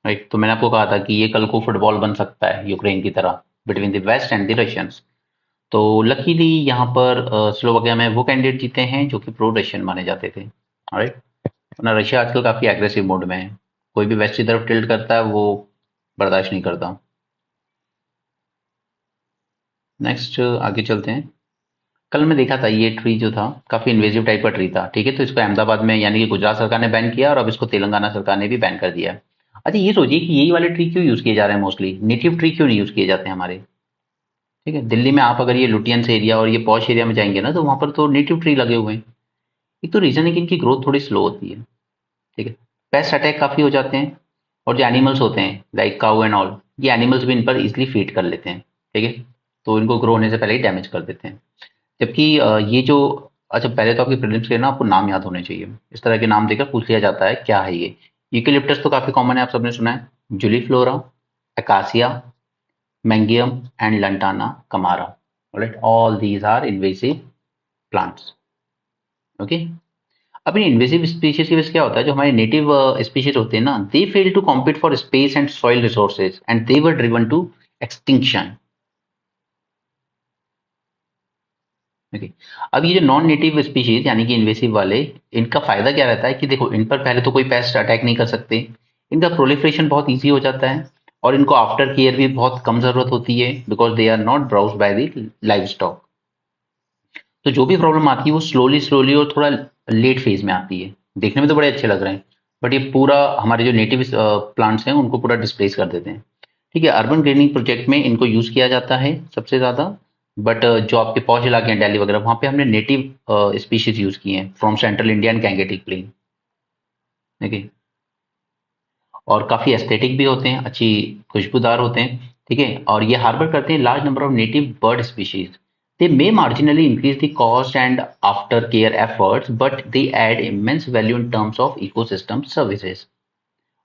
राइट। तो मैंने आपको कहा था कि ये कल को फुटबॉल बन सकता है यूक्रेन की तरह, between the West and the Russians. तो लकीली यहाँ पर स्लोवाकिया में वो कैंडिडेट जीते हैं जो कि प्रो रशियन माने जाते थे, राइट। वरना रशिया आजकल काफी एग्रेसिव मोड में है, कोई भी वेस्ट की तरफ टिल्ट करता है वो बर्दाश्त नहीं करता। नेक्स्ट आगे चलते हैं। कल मैं देखा था ये ट्री जो था काफी इन्वेजिव टाइप का ट्री था, ठीक है। तो इसको अहमदाबाद में यानी कि गुजरात सरकार ने बैन किया और अब इसको तेलंगाना सरकार ने भी बैन कर दिया है। अच्छा ये सोचिए कि यही वाले ट्री क्यों यूज किए जा रहे हैं, मोस्टली नेटिव ट्री क्यों नहीं यूज किए जाते हैं हमारे, ठीक है। दिल्ली में आप अगर ये लुटियंस एरिया और ये पॉश एरिया में जाएंगे ना तो वहां पर तो नेटिव ट्री लगे हुए हैं। एक तो रीजन है कि इनकी ग्रोथ थोड़ी स्लो होती है, ठीक है। पेस्ट अटैक काफी हो जाते हैं और जो एनिमल्स होते हैं लाइक काऊ एंड ऑल, ये एनिमल्स भी इन पर इजिली फीड कर लेते हैं, ठीक है। तो इनको ग्रो होने से पहले ही डैमेज कर देते हैं। जबकि ये जो, अच्छा पहले तो आपके प्रीलिम्स के ना आपको नाम याद होने चाहिए। इस तरह के नाम देकर पूछ लिया जाता है क्या है ये। यूकेलिप्टस तो काफी कॉमन है, आप सबने सुना है। Juliflora, acacia, mangium and lantana camara, right, all these are invasive plants, okay. अब इन इन्वेसिव स्पीशीज की वजह से क्या होता है, जो हमारे नेटिव स्पीशीज होते हैं ना, they fail to compete for space and soil resources and they were driven to extinction, okay. अब ये जो नॉन नेटिव स्पीशीज यानी कि इन्वेसिव वाले, इनका फायदा क्या रहता है कि देखो इन पर पहले तो कोई पेस्ट अटैक नहीं कर सकते, इनका प्रोलिफरेशन बहुत इजी हो जाता है और इनको आफ्टर केयर भी बहुत कम जरूरत होती है because they are not browsed by the livestock. तो जो भी प्रॉब्लम आती है वो स्लोली स्लोली और थोड़ा लेट फेज में आती है। देखने में तो बड़े अच्छे लग रहे हैं बट ये पूरा हमारे जो नेटिव प्लांट्स हैं उनको पूरा डिस्प्लेस कर देते हैं, ठीक है। अर्बन ग्रीनिंग प्रोजेक्ट में इनको यूज किया जाता है सबसे ज्यादा। बट जो आपके पॉश इलाके हैं दिल्ली वगैरह, वहां पे हमने नेटिव स्पीशीज यूज किए हैं from central India and Gangetic plain, ठीक है। और काफी एस्थेटिक भी होते हैं, अच्छी खुशबूदार होते हैं, ठीक है। और ये हार्बर करते हैं large number of native bird species. They may marginally increase the cost and after care efforts but they add immense value in terms of ecosystem services.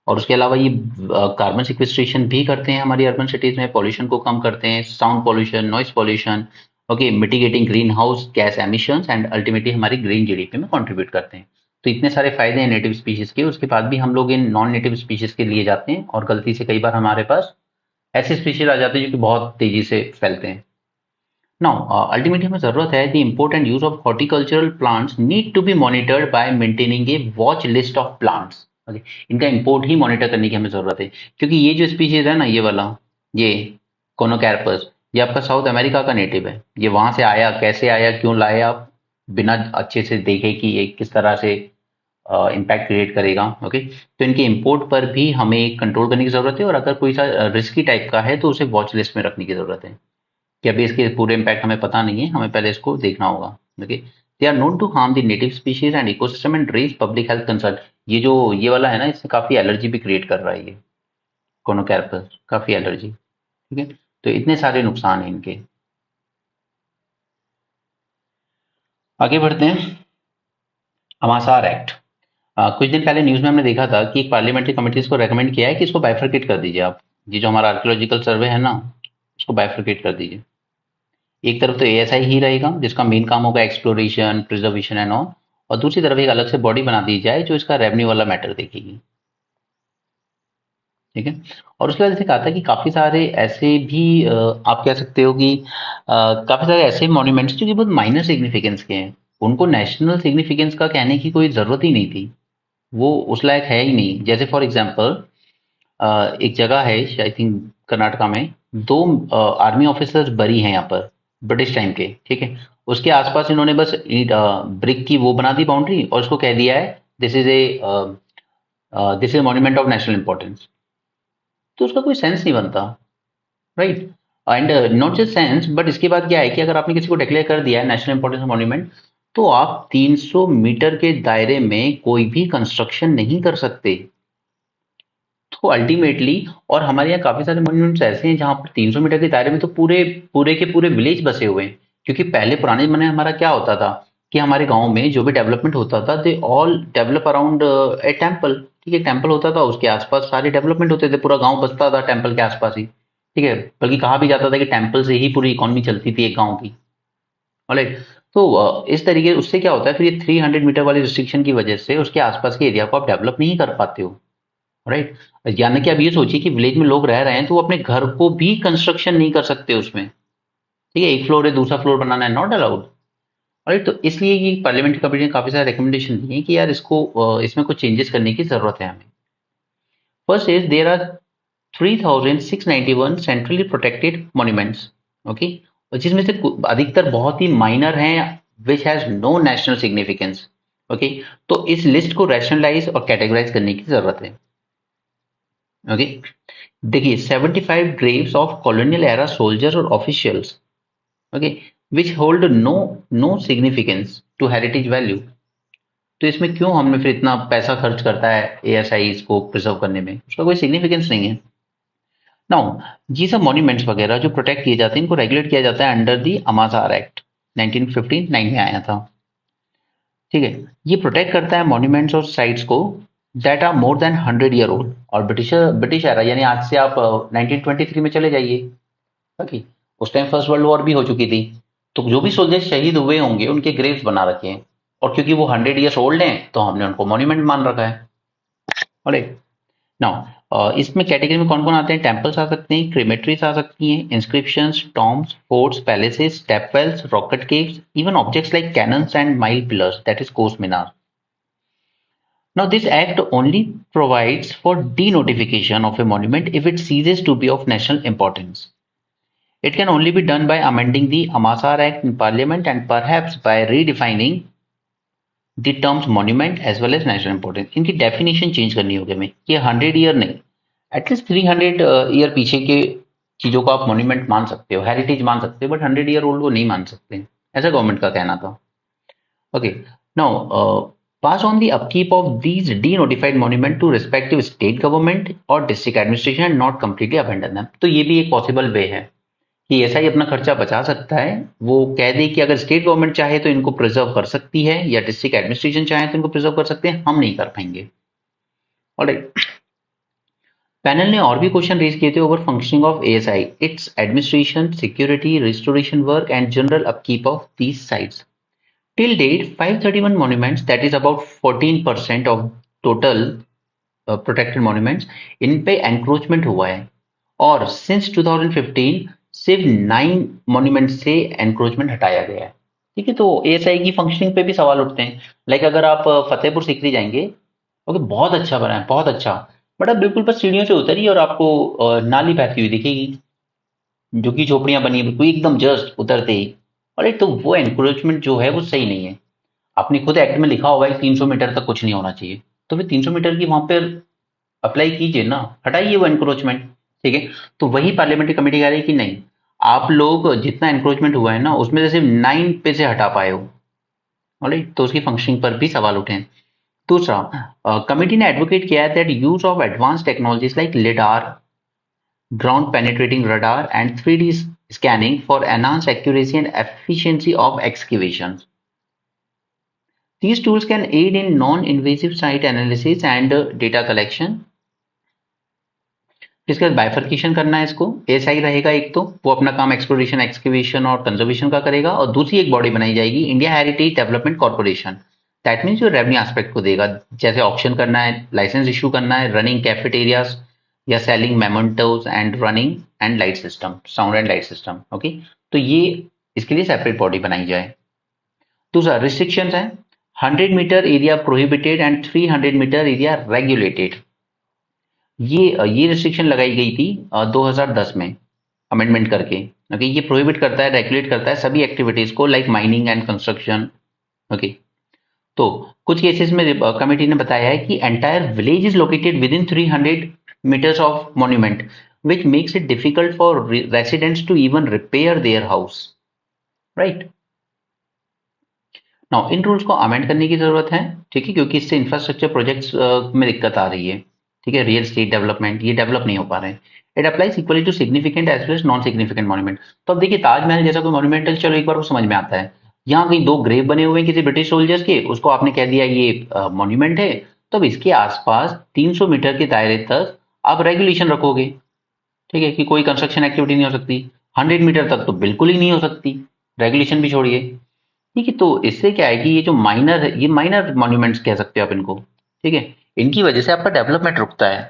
और उसके अलावा ये कार्बन सिक्वेस्ट्रेशन भी करते हैं हमारी अर्बन सिटीज में, पॉल्यूशन को कम करते हैं, sound pollution, noise pollution, okay, mitigating green house gas emissions and ultimately हमारी ग्रीन जीडीपी में कंट्रीब्यूट करते हैं। तो इतने सारे फायदे हैं नेटिव स्पीशीज के, उसके बाद भी हम लोग इन नॉन नेटिव स्पीशीज के लिए जाते हैं और गलती से कई बार हमारे पास ऐसे स्पीशीज आ जाते हैं जो कि बहुत तेजी से फैलते हैं। नाउ अल्टीमेटली हमें जरूरत है the import and use of horticultural plants need to be monitored by maintaining a watch list of plants, okay. इनका इम्पोर्ट ही मॉनिटर करने की हमें जरूरत है क्योंकि ये जो स्पीशीज है ना, ये वाला, ये कोनोकैरपस, ये आपका साउथ अमेरिका का नेटिव है। ये वहां से आया, कैसे आया, क्यों लाया, बिना अच्छे से देखे कि ये किस तरह से इम्पैक्ट क्रिएट करेगा, ओके। तो इनके इम्पोर्ट पर भी हमें कंट्रोल करने की जरूरत है और अगर कोई सा रिस्की टाइप का है तो उसे वॉच लिस्ट में रखने की जरूरत है कि अभी इसके पूरे इम्पैक्ट हमें पता नहीं है, हमें पहले इसको देखना होगा, okay. They are known to harm the native species and ecosystem and raise public health concern. ये जो ये वाला है ना, इससे काफी एलर्जी भी क्रिएट कर रहा है ये कोनोकैरपस, काफी एलर्जी, ठीक है। तो इतने सारे नुकसान हैं इनके। आगे बढ़ते हैं। अमासार एक्ट, कुछ दिन पहले न्यूज में हमने देखा था कि एक पार्लियामेंट्री कमेटी इसको रेकमेंड किया है कि इसको बाइफरकेट कर दीजिए आप। ये जो हमारा आर्कियोलॉजिकल सर्वे है ना, उसको बाइफरकेट कर दीजिए। एक तरफ तो एएसआई ही रहेगा जिसका मेन काम होगा एक्सप्लोरेशन, प्रिजर्वेशन एंड ऑल, और दूसरी तरफ एक अलग से बॉडी बना दी जाए जो इसका रेवेन्यू वाला मैटर देखेगी, ठीक है। और उसके बाद जैसे कहा था कि काफी सारे ऐसे भी आप कह सकते हो कि काफी सारे ऐसे मॉन्यूमेंट्स जो कि बहुत माइनर सिग्निफिकेंस के हैं, उनको नेशनल सिग्निफिकेंस का कहने की कोई जरूरत ही नहीं थी, वो उस लायक है ही नहीं। जैसे फॉर एग्जाम्पल एक जगह है आई थिंक कर्नाटका में, दो आर्मी ऑफिसर्स बरी हैं यहाँ पर ब्रिटिश टाइम के, ठीक है। उसके आसपास इन्होंने बस ईंट ब्रिक की वो बना दी बाउंड्री और उसको कह दिया है this is monument of national importance. तो उसका कोई सेंस नहीं बनता, right. And not just sense but इसके बाद क्या है कि अगर आपने किसी को डिक्लेयर कर दिया है नेशनल इंपॉर्टेंस मॉन्यूमेंट, तो आप 300 मीटर के दायरे में कोई भी कंस्ट्रक्शन नहीं कर सकते। तो अल्टीमेटली, और हमारे यहाँ काफी सारे मॉन्यूमेंट्स ऐसे हैं जहां पर 300 मीटर के दायरे में तो पूरे पूरे के पूरे विलेज बसे हुए हैं। क्योंकि पहले पुराने जमाने में हमारा क्या होता था कि हमारे गांव में जो भी डेवलपमेंट होता था they all develop around a temple, ठीक है। टेम्पल होता था, उसके आसपास सारे डेवलपमेंट होते थे, पूरा गांव बसता था टेम्पल के आसपास ही, ठीक है। बल्कि कहा भी जाता था कि टेम्पल से ही पूरी इकोनॉमी चलती थी एक गाँव की, ऑलराइट। तो इस तरीके उससे क्या होता है फिर ये 300 मीटर वाली रिस्ट्रिक्शन की वजह से उसके आसपास के एरिया को आप डेवलप नहीं कर पाते हो, राइट। यानी कि आप ये सोचिए कि विलेज में लोग रह रहे हैं तो वो अपने घर को भी कंस्ट्रक्शन नहीं कर सकते उसमें, ठीक है। एक फ्लोर है, दूसरा फ्लोर बनाना है, नॉट अलाउड, राइट। तो इसलिए ये पार्लियामेंट्री कमेटी ने काफी सारे रिकमेंडेशन दिए कि यार इसको इसमें कुछ चेंजेस करने की जरूरत है हमें। First is there are 3691 centrally protected monuments, okay. जिसमें से अधिकतर बहुत ही माइनर हैं which has no national significance. Okay, तो इस लिस्ट को रैशनलाइज और कैटेगराइज करने की जरूरत है। ओके, देखिए 75 graves of colonial era soldiers और officials, okay, which hold no significance to heritage value. तो इसमें क्यों हमने फिर इतना पैसा खर्च करता है एएसआई को प्रिजर्व करने में, उसका कोई सिग्निफिकेंस नहीं है। नाउ ये सब मॉन्यूमेंट्स वगैरह जो प्रोटेक्ट किए जाते हैं इनको रेगुलेट किया जाता है अंडर दी अमाजार एक्ट, 1959 में आया था। ठीक है, ये प्रोटेक्ट करता है मॉन्यूमेंट्स और साइट्स को that are more than 100 year old. और ब्रिटिश एरा यानी आज से आप 1923 में चले जाइए। ओके, उस टाइम फर्स्ट वर्ल्ड वॉर भी हो चुकी थी, तो जो भी सोल्जर शहीद हुए होंगे उनके ग्रेव्स बना रखे हैं, और क्योंकि वो 100 ईयर्स ओल्ड हैं तो हमने उनको मॉन्यूमेंट मान रखा है। ऑलराइट, नाउ इसमें कैटेगरी में कौन कौन आते हैं? टेम्पल्स आ सकते हैं, क्रीमेटरीज आ सकती हैं, inscriptions, Tom's, forts, palaces, stepwells, rocket caves, even objects like cannons and mile pillars, that is cos Minar. Now, this act only provides for denotification of a monument if it ceases to be of national importance. It can only be done by amending the Amasar Act in Parliament and perhaps by redefining the terms monument as well as national importance. इनकी definition change करनी होगी हमें, ये 100 year नहीं, at least 300 year पीछे के चीजों को आप मॉन्यूमेंट मान सकते हो, हेरिटेज मान सकते हो, बट 100 ईयर ओल्ड को नहीं मान सकते, ऐसा गवर्नमेंट का कहना था। Okay, now pass on the upkeep of these denotified monument to respective state government or district administration and not completely abandon them। तो ये भी एक पॉसिबल वे है कि ऐसा ही अपना खर्चा बचा सकता है, वो कह दे कि अगर स्टेट गवर्नमेंट चाहे तो इनको प्रिजर्व कर सकती है या डिस्ट्रिक्ट एडमिनिस्ट्रेशन चाहे तो इनको प्रिजर्व कर सकते हैं, हम नहीं कर पाएंगे। ऑलराइट, पैनल ने और भी क्वेश्चन रेज किए थे over functioning of ASI, it's administration, security, restoration work and general upkeep of these sites. Till date, 531 monuments, that is about 14% of total protected monuments, इन पे encroachment हुआ है, और since 2015 सिर्फ 9 monuments से encroachment हटाया गया है। ठीक है, तो एएसआई की फंक्शनिंग पे भी सवाल उठते हैं। लाइक अगर आप फतेहपुर सीकरी जाएंगे, ओके, बहुत अच्छा बना है, बहुत अच्छा, बट आप बिल्कुल बस सीढ़ियों से उतरिए और आपको नाली बहती हुई दिखेगी, जो कि झोपड़ियां बनी है बिल्कुल एकदम जस्ट उतरते ही। और एक तो वो एनक्रोचमेंट जो है वो सही नहीं है। आपने खुद एक्ट में लिखा होगा कि 300 मीटर तक कुछ नहीं होना चाहिए, तो फिर 300 मीटर की वहां पर अप्लाई कीजिए ना, हटाइए वो एनक्रोचमेंट। ठीक है, तो वही पार्लियामेंट्री कमेटी कह रही है कि नहीं, आप लोग जितना एनक्रोचमेंट हुआ है ना उसमें से सिर्फ 9 पे से हटा पाए हो। ऑलराइट, तो उसकी फंक्शनिंग पर भी सवाल उठे हैं। दूसरा, कमेटी ने एडवोकेट किया है that use of advance technologies like lidar, ground penetrating radar and 3D scanning for enhanced accuracy and efficiency of excavations. These tools can aid in non-invasive site analysis and data collection. इसके बाद bifurcation करना है इसको, ASI रहेगा एक, तो वो अपना काम एक्सप्लोरेशन, एक्सकेवेशन और कंजर्वेशन का करेगा, और दूसरी एक बॉडी बनाई जाएगी, India heritage development corporation. That means जो रेवेन्यू एस्पेक्ट को देगा, जैसे ऑक्शन करना है, लाइसेंस इशू करना है, रनिंग कैफेटेरियाज या selling mementos and running and light system, sound and light system. Okay, तो ये इसके लिए सेपरेट बॉडी बनाई जाए। दूसरा, रिस्ट्रिक्शन है, 100 metre area prohibited and 300 metre area regulated. ये रिस्ट्रिक्शन लगाई गई थी 2010 में अमेंडमेंट करके। ओके, ये प्रोहिबिट करता है, रेगुलेट करता है सभी एक्टिविटीज को like mining and construction. Okay, तो कुछ केसेस में कमेटी ने बताया है कि entire village is located with in 300 meters of monument, which makes it difficult for residents to even repair their house. Right? Now, in rules को amend करने की जरूरत है, ठीक है, क्योंकि इससे इंफ्रास्ट्रक्चर प्रोजेक्ट्स में दिक्कत आ रही है। ठीक है, रियल स्टेट डेवलपमेंट ये डेवलप नहीं हो पा रहे हैं। It applies equally to significant as well as non significant monument. तो अब देखिए, ताजमहल जैसा कोई मॉन्यूमेंटल, चलो एक बार वो समझ में आता है, यहाँ कहीं 2 ग्रेव बने हुए हैं किसी ब्रिटिश सोल्जर्स के, उसको आपने कह दिया ये मॉन्यूमेंट है, तो अब इसके आसपास 300 मीटर के दायरे तक आप रेगुलेशन रखोगे। ठीक है, कि कोई कंस्ट्रक्शन एक्टिविटी नहीं हो सकती, 100 मीटर तक तो बिल्कुल ही नहीं हो सकती, रेगुलेशन भी छोड़िए। ठीक है, तो इससे क्या है कि ये जो माइनर है, ये माइनर मॉन्यूमेंट्स कह सकते हो आप इनको, ठीक है, इनकी वजह से आपका डेवलपमेंट रुकता है,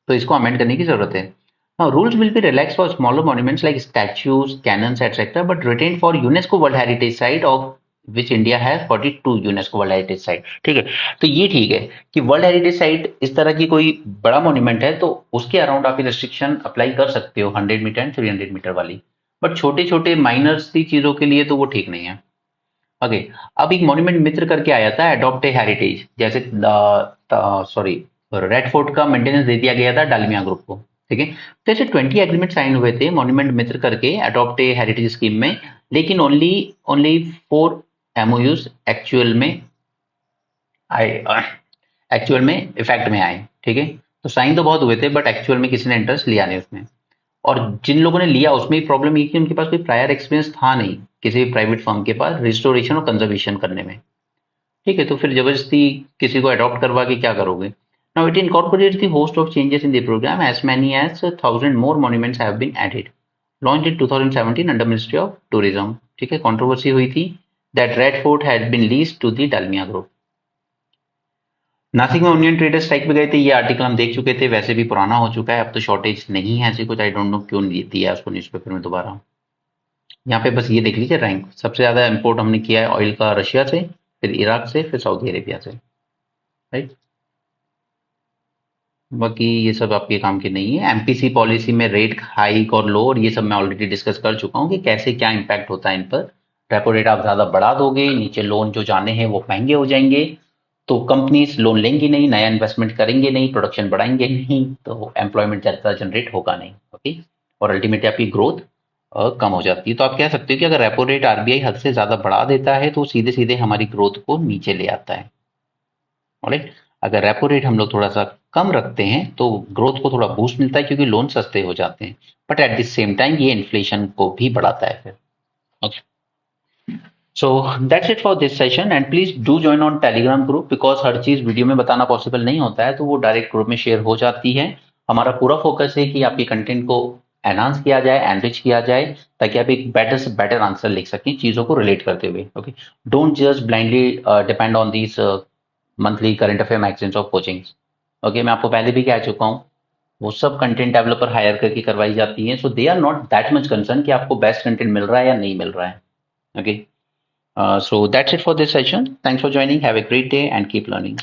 तो इसको अमेंड करने की जरूरत है। Now, rules will be relaxed for smaller monuments like statues, cannons, etc., but retained for UNESCO World Heritage Site of which India has 42 UNESCO World Heritage Site। ठीक है, तो ये ठीक है कि वर्ल्ड हेरिटेज साइट इस तरह की कोई बड़ा मॉन्यूमेंट है तो उसके अराउंड आप रिस्ट्रिक्शन अप्लाई कर सकते हो, 100 मीटर एंड 300 मीटर वाली। बट छोटे छोटे माइनर सी चीजों के लिए तो वो ठीक नहीं है। ओके, अब एक मॉन्यूमेंट मित्र करके आया था, अडॉप्ट ए हेरिटेज, जैसे सॉरी रेड फोर्ट का मेंटेनेंस दे दिया गया था डालमिया ग्रुप को, ठीक है। तो ऐसे 20 एग्रीमेंट साइन हुए थे मॉन्यूमेंट मित्र करके अडॉप्ट ए हेरिटेज स्कीम में, लेकिन ओनली ओनली 4 एमओयूज एक्चुअल में आए, एक्चुअल में इफेक्ट में आए, ठीक है। तो साइन तो बहुत हुए थे बट एक्चुअल में किसी ने इंटरेस्ट लिया नहीं उसमें। और जिन लोगों ने लिया उसमें प्रॉब्लम ये कि उनके पास कोई प्रायर एक्सपीरियंस था नहीं किसी भी प्राइवेट फर्म के पास रिस्टोरेशन और कंजर्वेशन करने में, ठीक है। तो फिर जबरदस्ती किसी को अडॉप्ट करवा के क्या करोगे। Now it incorporates the host of changes in the program, as many as 1,000 more monuments have been added, launched in 2017 under Ministry of Tourism, ठीक है। कंट्रोवर्सी हुई थी that Red Fort had been leased to the Dalmia Group। Nashik में onion traders strike पे गए थे, ये article हम देख चुके थे, वैसे भी पुराना हो चुका है, अब तो शॉर्टेज नहीं है ऐसी कुछ, आई डोंट नो क्यों नहीं दिया उसको न्यूज़पेपर में दोबारा। यहाँ पे बस ये देख लीजिए रैंक, सबसे ज्यादा इंपोर्ट हमने किया है ऑयल का रशिया से, फिर इराक से, फिर सऊदी अरेबिया से, राइट। बाकी ये सब आपके काम के नहीं है। एमपीसी पॉलिसी में रेट हाइक और लो, और ये सब मैं ऑलरेडी डिस्कस कर चुका हूँ कि कैसे क्या इम्पैक्ट होता है इन पर। रेपो रेट आप ज्यादा बढ़ा दोगे, नीचे लोन जो जाने हैं वो महंगे हो जाएंगे, तो कंपनीज लोन लेंगी नहीं, नया इन्वेस्टमेंट करेंगे नहीं, प्रोडक्शन बढ़ाएंगे नहीं, तो एम्प्लॉयमेंट ज्यादा जनरेट होगा नहीं, ओके। और अल्टीमेटली आपकी ग्रोथ कम हो जाती है। तो आप कह सकते हो कि अगर रेपो रेट आरबीआई हद से ज्यादा बढ़ा देता है तो सीधे सीधे हमारी ग्रोथ को नीचे ले आता है, ऑलराइट। अगर रेपो रेट हम लोग थोड़ा सा कम रखते हैं तो ग्रोथ को थोड़ा बूस्ट मिलता है क्योंकि लोन सस्ते हो जाते हैं, but at the same time ये इन्फ्लेशन को भी बढ़ाता है फिर, okay. So that's it for this session, and please do join on Telegram group, because हर चीज वीडियो में बताना पॉसिबल नहीं होता है, तो वो डायरेक्ट ग्रुप में शेयर हो जाती है। हमारा पूरा फोकस है कि आपके कंटेंट को एनहांस किया जाए, एनरिच किया जाए, ताकि आप एक बेटर से बेटर आंसर लिख सकें चीजों को रिलेट करते हुए, okay. Don't just blindly depend on these monthly current affair magazines of coachings, okay. मैं आपको पहले भी कह चुका हूँ, वो सब कंटेंट डेवलपर हायर करके करवाई जाती है, so they are not that much concern कि आपको बेस्ट कंटेंट मिल रहा है या नहीं मिल रहा है, okay. So that's it for this session. Thanks for joining. Have a great day and keep learning.